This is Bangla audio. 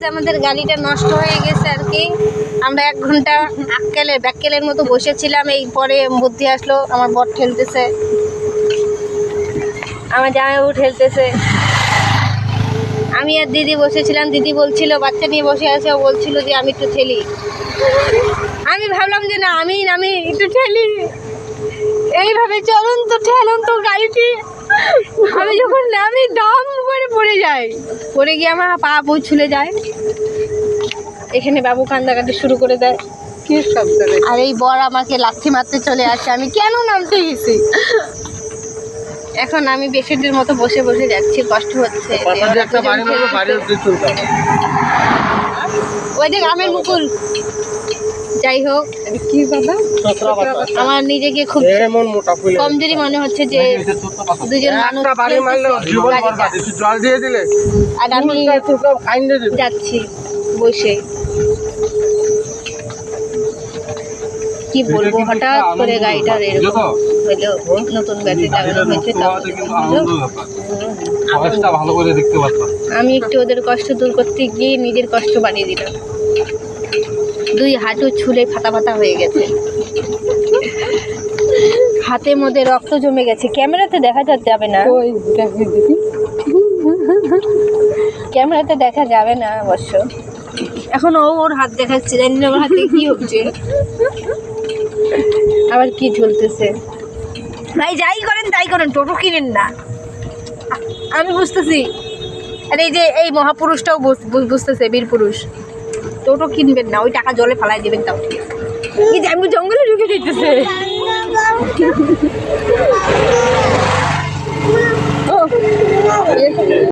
আমাদের গাড়িটা নষ্ট হয়ে গেছে আর কি। আমরা 1 ঘন্টা ব্যাককেলের মতো বসেছিলাম। এই পরে বুদ্ধি আসলো, আমার বর ঠেলতেছে, আমার জামাইবাবু ঠেলতেছে। আমি আর দিদি বসেছিলাম। দিদি বলছিল বাচ্চা নিয়ে বসে আছে, ও বলছিল যে আমি একটু ঠেলি। আমি ভাবলাম যে না, আমি একটু ঠেলি। এইভাবে চলন্ত ঠেলন্ত গাড়িটি আমি যখন নামি দম করে পড়ে যাই, পড়ে গিয়ে আমার পা বই ছুলে যায়। এখানে বাবু কান্দাকাটি শুরু করে দেয়। কি শব্দ রে? আর এই বর আমাকে লাথি মারতে চলে আসে। আমি কেন নামতে গেছি? এখন আমি পেশেন্টের মতো বসে বসে যাচ্ছি, কষ্ট হচ্ছে। ওই যে আমের মুকুল। যাই হোক, কি বাবা? আমার নিজেকে খুব কমজোরি মনে হচ্ছে যে দুজন মানুষ জল দিয়ে দিলে আর আমি যাচ্ছি বসে। কি বলবো, হঠাৎ করে গাড়িটার এরকম হলো। নতুন ব্যাটারি লাগানো হয়েছে, আমি একটু ওদের কষ্ট দূর করতে গিয়ে নিজের কষ্ট বাড়িয়ে দিলাম। 2 হাঁটু ছুলে ফাটা ফাটা হয়ে গেছে, হাতের মধ্যে রক্ত জমে গেছে। ক্যামেরাতে দেখা যাবে না, ক্যামেরাতে দেখা যাবে না অবশ্য। এখন ওর হাত দেখাচ্ছে, জানি না ওর হাতে কি হচ্ছে, আবার কি ঝুলতেছে। ভাই যাই করেন তাই করেন, টোটো কিনেন না। আমি বুঝতেছি। আর এই যে এই মহাপুরুষটাও বুঝতেছে, বীর পুরুষ। টোটো কিনবেন না, ওই টাকা জলে ফেলাই দেবেন। তাও ঠিক আছে। কি যে আমি জঙ্গলে ঢুকে দিতেছে।